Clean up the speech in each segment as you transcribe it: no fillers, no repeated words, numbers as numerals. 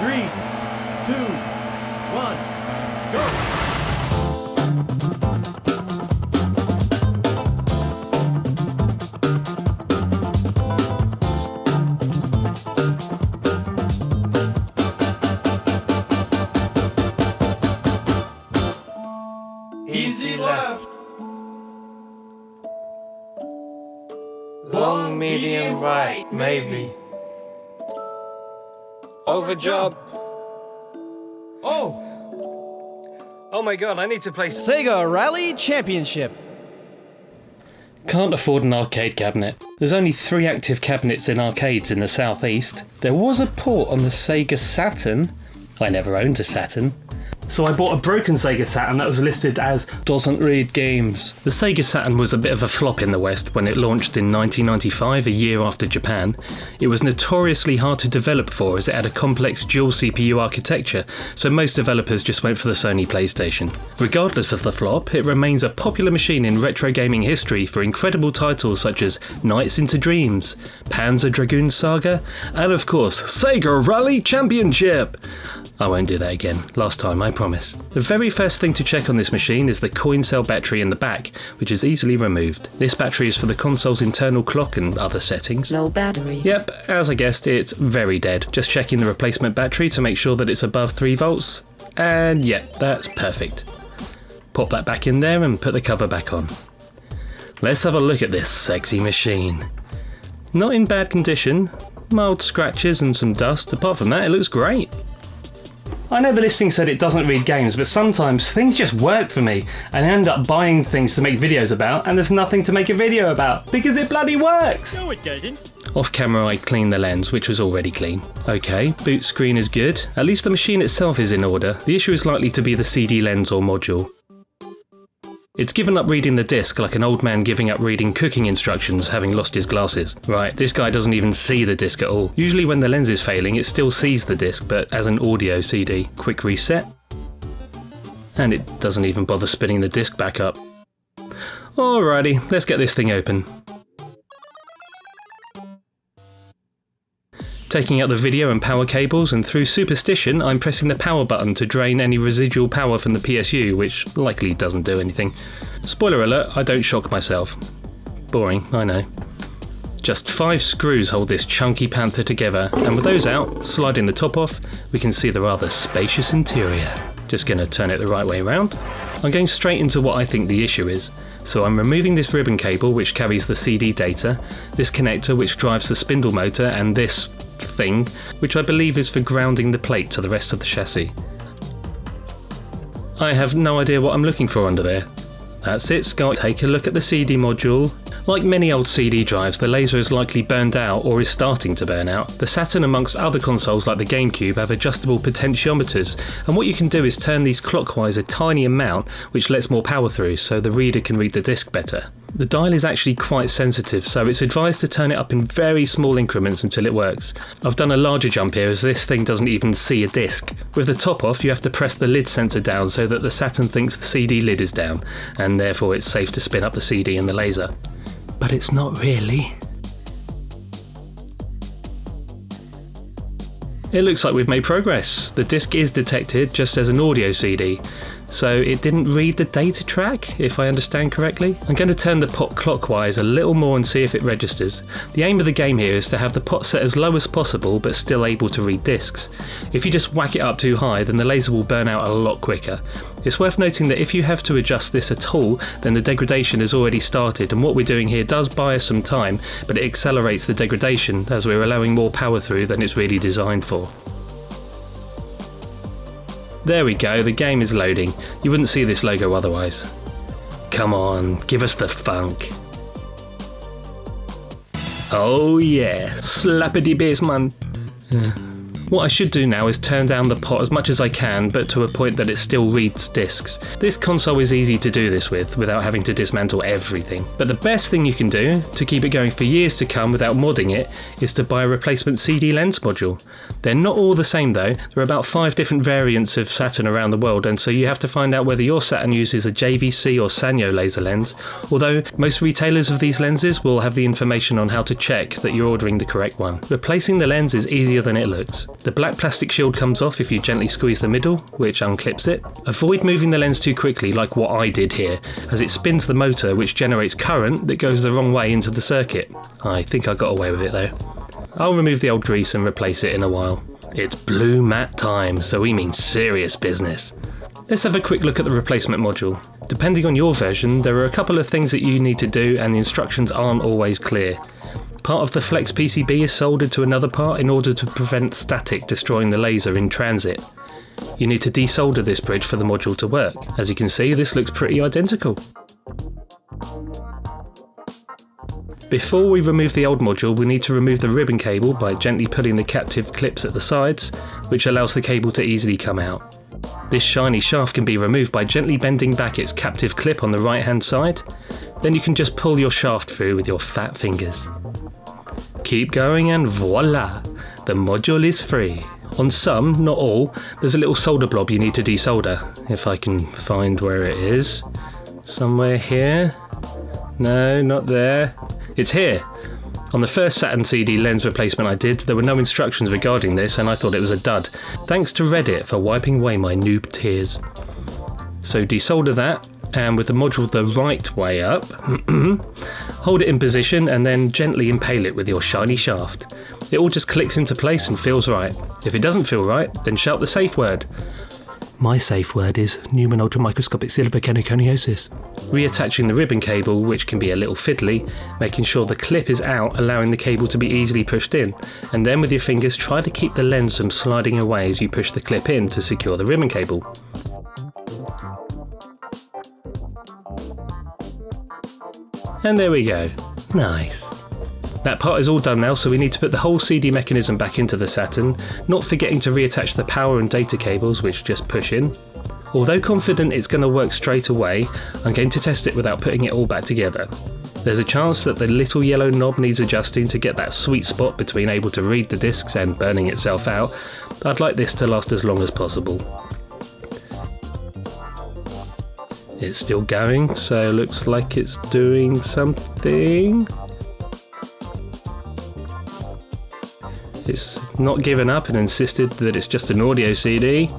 3, 2, 1, go! Easy left. Long, medium, right, maybe. Over job. Oh my god, I need to play Sega Rally Championship. Can't afford an arcade cabinet. There's only 3 active cabinets in arcades in the southeast. There was a port on the Sega Saturn. I never owned a Saturn. So I bought a broken Sega Saturn that was listed as doesn't read games. The Sega Saturn was a bit of a flop in the West when it launched in 1995, a year after Japan. It was notoriously hard to develop for as it had a complex dual CPU architecture, so most developers just went for the Sony PlayStation. Regardless of the flop, it remains a popular machine in retro gaming history for incredible titles such as Nights into Dreams, Panzer Dragoon Saga, and of course, Sega Rally Championship! I won't do that again, last time I promise. The very first thing to check on this machine is the coin cell battery in the back, which is easily removed. This battery is for the console's internal clock and other settings. No battery. Yep, as I guessed, it's very dead. Just checking the replacement battery to make sure that it's above 3 volts. And yep, that's perfect. Pop that back in there and put the cover back on. Let's have a look at this sexy machine. Not in bad condition, mild scratches and some dust. Apart from that, it looks great. I know the listing said it doesn't read games, but sometimes things just work for me and I end up buying things to make videos about and there's nothing to make a video about because it bloody works! No, it doesn't. Off camera I cleaned the lens, which was already clean. Okay, boot screen is good. At least the machine itself is in order. The issue is likely to be the CD lens or module. It's given up reading the disc like an old man giving up reading cooking instructions having lost his glasses. Right, this guy doesn't even see the disc at all. Usually when the lens is failing it still sees the disc, but as an audio CD. Quick reset. And it doesn't even bother spinning the disc back up. Alrighty, let's get this thing open. Taking out the video and power cables, and through superstition I'm pressing the power button to drain any residual power from the PSU, which likely doesn't do anything. Spoiler alert, I don't shock myself. Boring, I know. Just 5 screws hold this chunky panther together, and with those out, sliding the top off, we can see the rather spacious interior. Just gonna turn it the right way around. I'm going straight into what I think the issue is. So I'm removing this ribbon cable which carries the CD data, this connector which drives the spindle motor, and this thing, which I believe is for grounding the plate to the rest of the chassis. I have no idea what I'm looking for under there. That's it, Scott. Take a look at the CD module. Like many old CD drives, the laser is likely burned out or is starting to burn out. The Saturn, amongst other consoles like the GameCube, have adjustable potentiometers, and what you can do is turn these clockwise a tiny amount, which lets more power through so the reader can read the disc better. The dial is actually quite sensitive, so it's advised to turn it up in very small increments until it works. I've done a larger jump here as this thing doesn't even see a disc. With the top off, you have to press the lid sensor down so that the Saturn thinks the CD lid is down, and therefore it's safe to spin up the CD and the laser. But it's not really. It looks like we've made progress. The disc is detected just as an audio CD, so it didn't read the data track, if I understand correctly. I'm going to turn the pot clockwise a little more and see if it registers. The aim of the game here is to have the pot set as low as possible but still able to read discs. If you just whack it up too high, then the laser will burn out a lot quicker. It's worth noting that if you have to adjust this at all, then the degradation has already started, and what we're doing here does buy us some time, but it accelerates the degradation as we're allowing more power through than it's really designed for. There we go, the game is loading. You wouldn't see this logo otherwise. Come on, give us the funk. Oh yeah, slappity bass man. What I should do now is turn down the pot as much as I can, but to a point that it still reads discs. This console is easy to do this with, without having to dismantle everything. But the best thing you can do, to keep it going for years to come without modding it, is to buy a replacement CD lens module. They're not all the same though, there are about 5 different variants of Saturn around the world, and so you have to find out whether your Saturn uses a JVC or Sanyo laser lens, although most retailers of these lenses will have the information on how to check that you're ordering the correct one. Replacing the lens is easier than it looks. The black plastic shield comes off if you gently squeeze the middle, which unclips it. Avoid moving the lens too quickly like what I did here, as it spins the motor which generates current that goes the wrong way into the circuit. I think I got away with it though. I'll remove the old grease and replace it in a while. It's blue matte time, so we mean serious business. Let's have a quick look at the replacement module. Depending on your version, there are a couple of things that you need to do and the instructions aren't always clear. Part of the flex PCB is soldered to another part in order to prevent static destroying the laser in transit. You need to desolder this bridge for the module to work. As you can see, this looks pretty identical. Before we remove the old module, we need to remove the ribbon cable by gently pulling the captive clips at the sides, which allows the cable to easily come out. This shiny shaft can be removed by gently bending back its captive clip on the right hand side. Then you can just pull your shaft through with your fat fingers. Keep going and voila! The module is free. On some, not all, there's a little solder blob you need to desolder. If I can find where it is. Somewhere here? No, not there. It's here. On the first Saturn CD lens replacement I did, there were no instructions regarding this and I thought it was a dud. Thanks to Reddit for wiping away my noob tears. So desolder that, and with the module the right way up, hold it in position and then gently impale it with your shiny shaft. It all just clicks into place and feels right. If it doesn't feel right, then shout the safe word. My safe word is Newman ultramicroscopic silviconiosis. Reattaching the ribbon cable, which can be a little fiddly, making sure the clip is out, allowing the cable to be easily pushed in, and then with your fingers try to keep the lens from sliding away as you push the clip in to secure the ribbon cable. And there we go. Nice. That part is all done now, so we need to put the whole CD mechanism back into the Saturn, not forgetting to reattach the power and data cables, which just push in. Although confident it's going to work straight away, I'm going to test it without putting it all back together. There's a chance that the little yellow knob needs adjusting to get that sweet spot between able to read the discs and burning itself out. I'd like this to last as long as possible. It's still going, so looks like it's doing something. It's not given up and insisted that it's just an audio CD.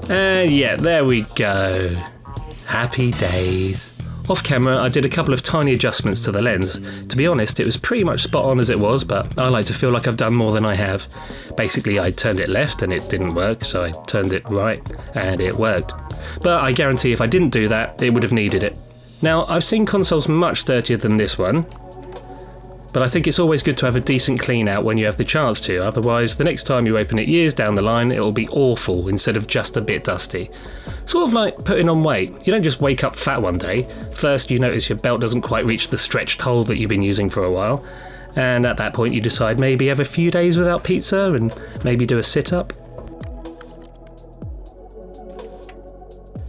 And yeah, there we go. Happy days. Off camera, I did a couple of tiny adjustments to the lens. To be honest, it was pretty much spot on as it was, but I like to feel like I've done more than I have. Basically, I turned it left and it didn't work, so I turned it right and it worked. But I guarantee if I didn't do that, it would have needed it. Now, I've seen consoles much dirtier than this one, but I think it's always good to have a decent clean out when you have the chance to, otherwise the next time you open it years down the line it'll be awful instead of just a bit dusty. Sort of like putting on weight. You don't just wake up fat one day. First you notice your belt doesn't quite reach the stretched hole that you've been using for a while, and at that point you decide maybe have a few days without pizza and maybe do a sit-up.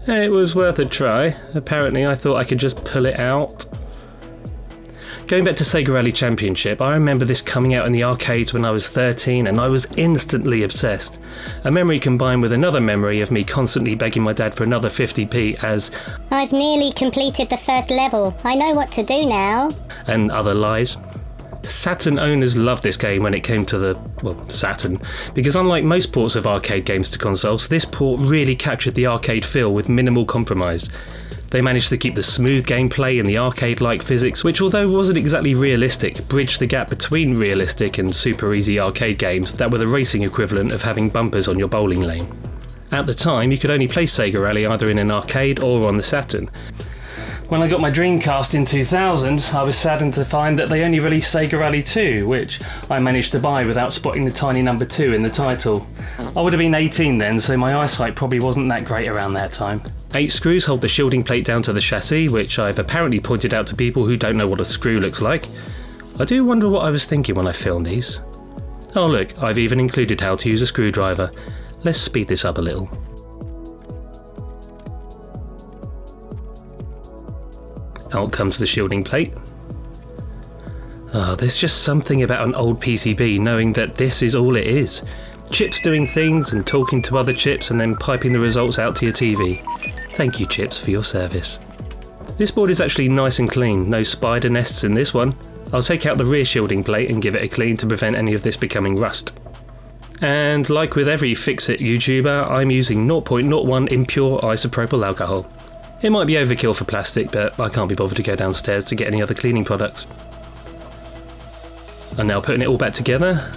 It was worth a try. Apparently I thought I could just pull it out. Going back to Sega Rally Championship, I remember this coming out in the arcades when I was 13 and I was instantly obsessed. A memory combined with another memory of me constantly begging my dad for another 50p as I've nearly completed the first level, I know what to do now. And other lies. Saturn owners loved this game when it came to the, Saturn, because unlike most ports of arcade games to consoles, this port really captured the arcade feel with minimal compromise. They managed to keep the smooth gameplay and the arcade-like physics, which although wasn't exactly realistic, bridged the gap between realistic and super easy arcade games that were the racing equivalent of having bumpers on your bowling lane. At the time, you could only play Sega Rally either in an arcade or on the Saturn. When I got my Dreamcast in 2000, I was saddened to find that they only released Sega Rally 2, which I managed to buy without spotting the tiny number 2 in the title. I would have been 18 then, so my eyesight probably wasn't that great around that time. 8 screws hold the shielding plate down to the chassis, which I've apparently pointed out to people who don't know what a screw looks like. I do wonder what I was thinking when I filmed these. Oh look, I've even included how to use a screwdriver. Let's speed this up a little. Out comes the shielding plate. There's just something about an old PCB knowing that this is all it is. Chips doing things and talking to other chips and then piping the results out to your TV. Thank you, chips, for your service. This board is actually nice and clean, no spider nests in this one. I'll take out the rear shielding plate and give it a clean to prevent any of this becoming rust. And like with every fix-it YouTuber, I'm using 0.01 impure isopropyl alcohol. It might be overkill for plastic, but I can't be bothered to go downstairs to get any other cleaning products. I'm now putting it all back together.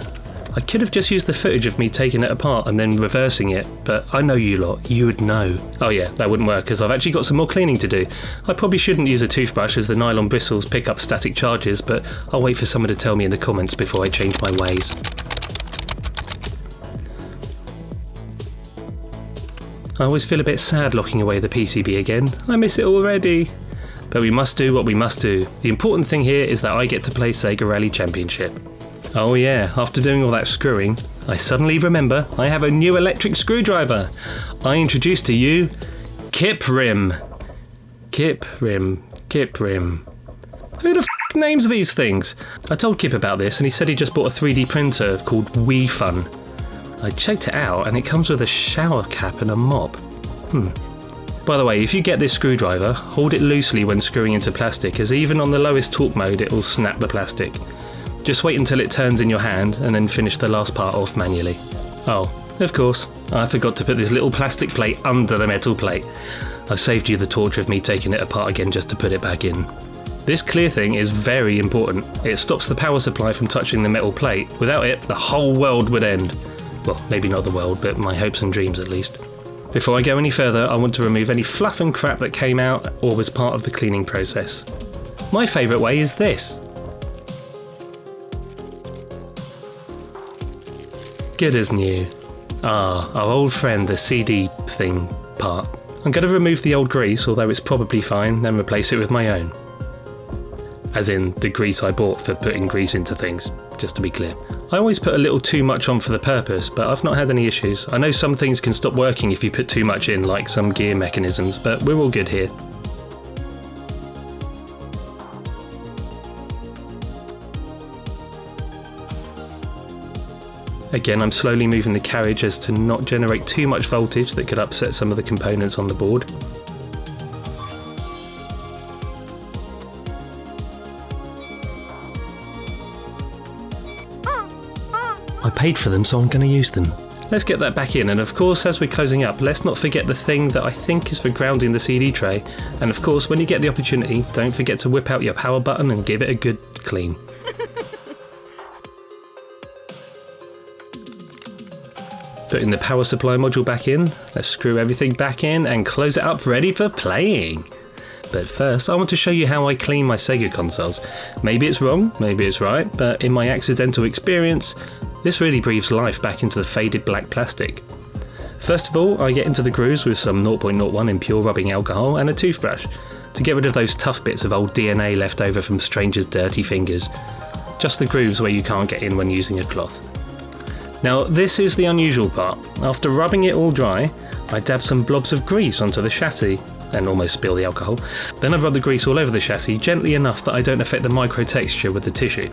I could have just used the footage of me taking it apart and then reversing it, but I know you lot, you would know. Oh yeah, that wouldn't work because I've actually got some more cleaning to do. I probably shouldn't use a toothbrush as the nylon bristles pick up static charges, but I'll wait for someone to tell me in the comments before I change my ways. I always feel a bit sad locking away the PCB again. I miss it already. But we must do what we must do. The important thing here is that I get to play Sega Rally Championship. Oh yeah, after doing all that screwing, I suddenly remember I have a new electric screwdriver. I introduce to you Kip Rim. Kip Rim. Kip Rim. Who the f*** names these things? I told Kip about this and he said he just bought a 3D printer called Wii Fun. I checked it out and it comes with a shower cap and a mop. By the way, if you get this screwdriver, hold it loosely when screwing into plastic, as even on the lowest torque mode it will snap the plastic. Just wait until it turns in your hand and then finish the last part off manually. Oh, of course, I forgot to put this little plastic plate under the metal plate. I've saved you the torture of me taking it apart again just to put it back in. This clear thing is very important. It stops the power supply from touching the metal plate. Without it, the whole world would end. Well, maybe not the world, but my hopes and dreams at least. Before I go any further, I want to remove any fluff and crap that came out or was part of the cleaning process. My favourite way is this. Good as new. Ah, our old friend, the CD thing part. I'm going to remove the old grease, although it's probably fine, then replace it with my own. As in, the grease I bought for putting grease into things, just to be clear. I always put a little too much on for the purpose, but I've not had any issues. I know some things can stop working if you put too much in, like some gear mechanisms, but we're all good here. Again, I'm slowly moving the carriage as to not generate too much voltage that could upset some of the components on the board. I paid for them, so I'm going to use them. Let's get that back in, and of course, as we're closing up, let's not forget the thing that I think is for grounding the CD tray. And of course, when you get the opportunity, don't forget to whip out your power button and give it a good clean. Putting the power supply module back in, let's screw everything back in and close it up ready for playing. But first, I want to show you how I clean my Sega consoles. Maybe it's wrong, maybe it's right, but in my accidental experience, this really breathes life back into the faded black plastic. First of all, I get into the grooves with some 0.01 impure rubbing alcohol and a toothbrush to get rid of those tough bits of old DNA left over from strangers' dirty fingers. Just the grooves where you can't get in when using a cloth. Now, this is the unusual part. After rubbing it all dry, I dab some blobs of grease onto the chassis and almost spill the alcohol. Then I rub the grease all over the chassis gently enough that I don't affect the micro texture with the tissue.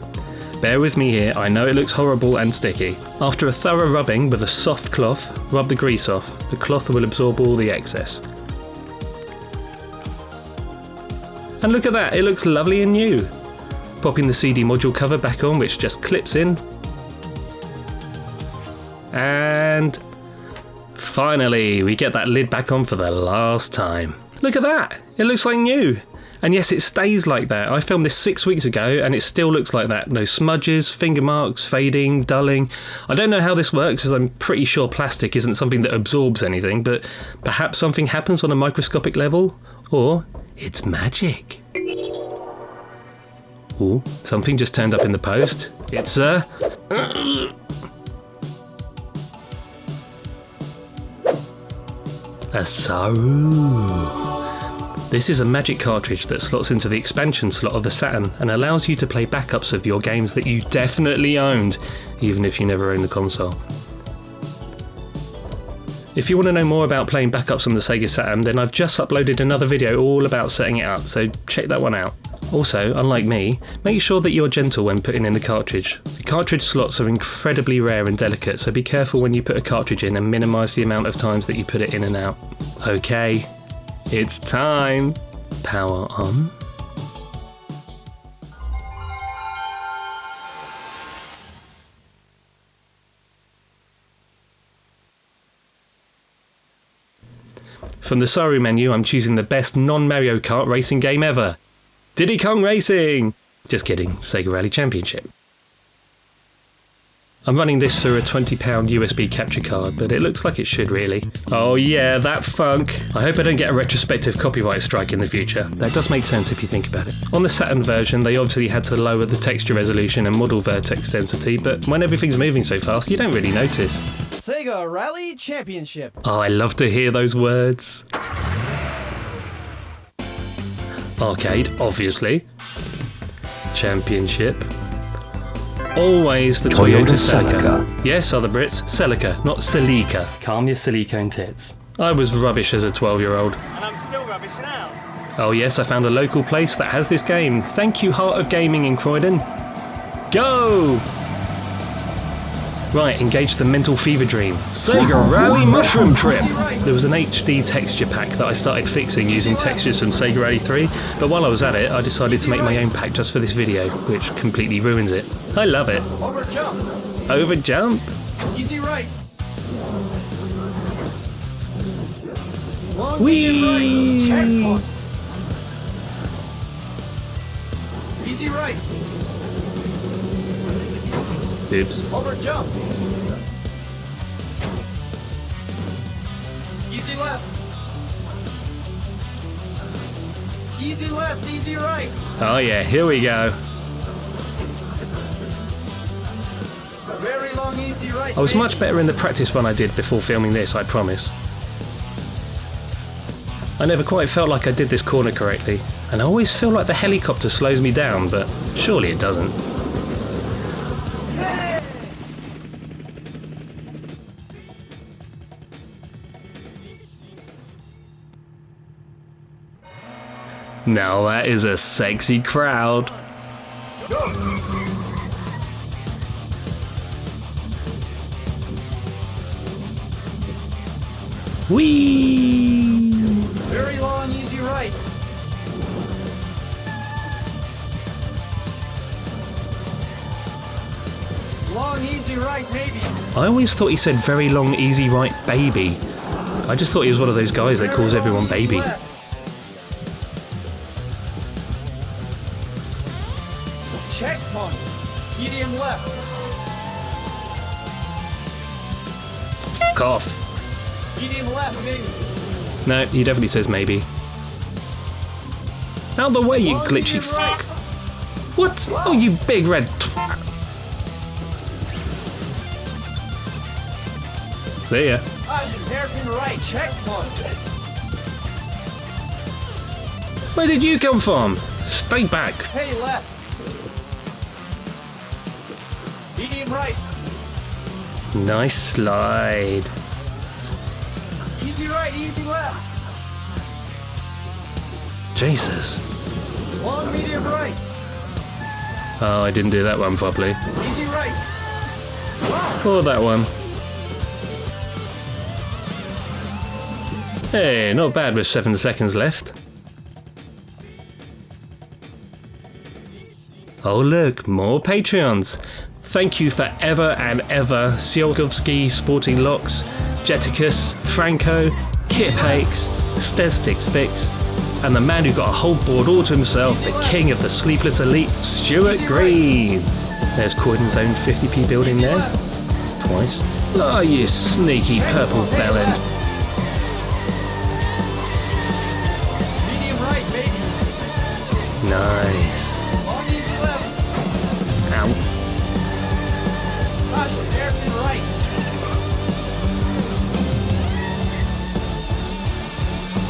Bear with me here, I know it looks horrible and sticky. After a thorough rubbing with a soft cloth, rub the grease off. The cloth will absorb all the excess. And look at that, it looks lovely and new. Popping the CD module cover back on, which just clips in. And finally, we get that lid back on for the last time. Look at that, it looks like new. And yes, it stays like that. I filmed this 6 weeks ago and it still looks like that. No smudges, finger marks, fading, dulling. I don't know how this works as I'm pretty sure plastic isn't something that absorbs anything, but perhaps something happens on a microscopic level? Or it's magic. Ooh, something just turned up in the post. It's a Saru. This is a magic cartridge that slots into the expansion slot of the Saturn and allows you to play backups of your games that you definitely owned, even if you never owned the console. If you want to know more about playing backups on the Sega Saturn, then I've just uploaded another video all about setting it up, so check that one out. Also, unlike me, make sure that you're gentle when putting in the cartridge. The cartridge slots are incredibly rare and delicate, so be careful when you put a cartridge in and minimise the amount of times that you put it in and out. Okay, it's time! Power on. From the summary menu, I'm choosing the best non-Mario Kart racing game ever. Diddy Kong Racing! Just kidding, Sega Rally Championship. I'm running this through a £20 USB capture card, but it looks like it should really. Oh yeah, that funk! I hope I don't get a retrospective copyright strike in the future. That does make sense if you think about it. On the Saturn version, they obviously had to lower the texture resolution and model vertex density, but when everything's moving so fast, you don't really notice. Sega Rally Championship. Oh, I love to hear those words. Arcade, obviously. Championship. Always the Toyota Celica. Yes, other Brits, Celica, not Celica. Calm your silicone tits. I was rubbish as a 12-year-old. And I'm still rubbish now. Oh yes, I found a local place that has this game. Thank you, Heart of Gaming in Croydon. Go! Right, engage the mental fever dream. Sega Rally Mushroom Trip! There was an HD texture pack that I started fixing using textures from Sega Rally 3, but while I was at it, I decided to make my own pack just for this video, which completely ruins it. I love it. Over jump. Over jump? Easy right. Whee! Checkpoint. Easy right. Oops. Over jump. Easy left. Easy left, easy right. Oh yeah, here we go. Very long, easy right. I was much better in the practice run I did before filming this, I promise. I never quite felt like I did this corner correctly, and I always feel like the helicopter slows me down, but surely it doesn't. Now that is a sexy crowd. Whee! Very long, easy right. Long, easy right, maybe. I always thought he said very long, easy right, baby. I just thought he was one of those guys that calls everyone baby. Checkpoint. Medium left. Fuck off. Medium left, maybe. No, he definitely says maybe. Out the way, you glitchy fuck. What? Oh, you big red twat. See ya. Hairpin right, checkpoint. Where did you come from? Stay back. Hey, left. Medium right. Nice slide. Easy right, easy left. Jesus. Long, medium right. Oh, I didn't do that one properly. Easy right. Or that one. Hey, not bad with 7 seconds left. Oh look, more Patreons. Thank you for ever and ever Siolkovsky, Sporting Locks, Jeticus, Franco, Kip Hakes, Stestix Fix, and the man who got a whole board all to himself, the king of the sleepless elite, Stuart Green. There's Croydon's own 50p building there. Twice. Oh, you sneaky purple bellend. Medium right, baby. Nice. Long, easy left. Ow. Caution, hairpin right.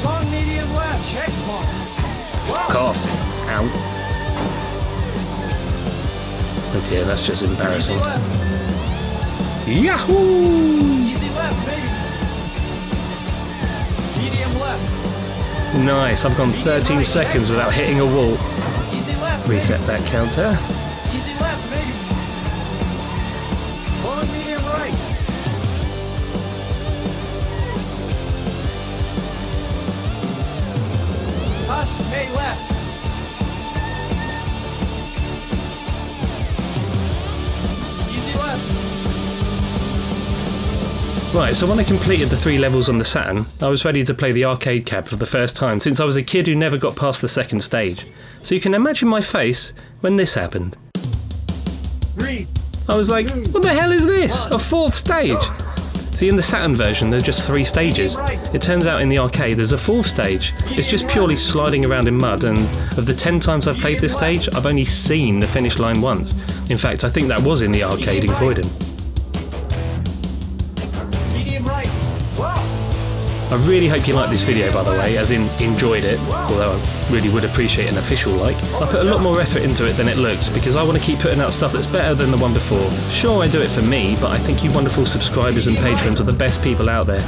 Long, medium left, checkpoint. Fuck off. Ow. Oh dear, that's just embarrassing. Easy left. Yahoo! Easy left, baby. Medium left. Nice, I've gone 13 seconds without hitting a wall. Easy left. Reset that counter. Easy left, baby. Long, medium right. Caution, hey, left. Easy left. Right, so when I completed the 3 levels on the Saturn, I was ready to play the arcade cab for the first time since I was a kid who never got past the second stage. So you can imagine my face when this happened. 3, I was like, what the hell is this? A 4th stage? See, in the Saturn version, there are just 3 stages. It turns out in the arcade, there's a 4th stage. It's just purely sliding around in mud, and of the 10 times I've played this stage, I've only seen the finish line once. In fact, I think that was in the arcade in Croydon. Medium right. Wow. I really hope you liked this video, by the way, as in enjoyed it, although I really would appreciate an official like. I put a lot more effort into it than it looks because I want to keep putting out stuff that's better than the one before. Sure, I do it for me, but I think you wonderful subscribers and patrons are the best people out there.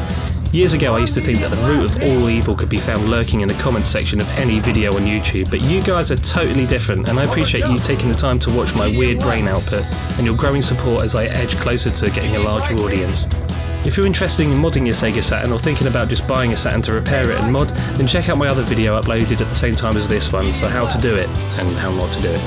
Years ago I used to think that the root of all evil could be found lurking in the comments section of any video on YouTube, but you guys are totally different, and I appreciate you taking the time to watch my weird brain output and your growing support as I edge closer to getting a larger audience. If you're interested in modding your Sega Saturn or thinking about just buying a Saturn to repair it and mod, then check out my other video uploaded at the same time as this one for how to do it and how not to do it.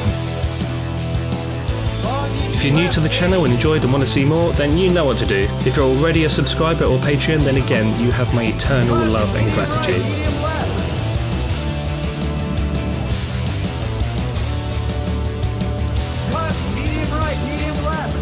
If you're new to the channel and enjoyed and want to see more, then you know what to do. If you're already a subscriber or Patreon, then again, you have my eternal love and gratitude. Medium left. Left. Medium right. Medium left.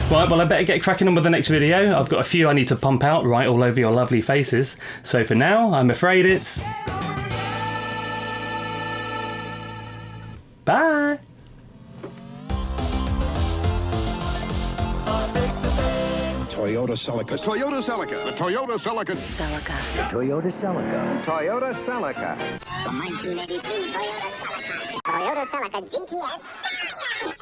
Right, well I better get cracking on with the next video. I've got a few I need to pump out right all over your lovely faces. So for now, I'm afraid it's... Bye! Toyota Celica. Toyota Celica. The Toyota Celica. Celica. Toyota Celica. Toyota Celica. The 1983 Toyota Celica. Toyota Celica GTS.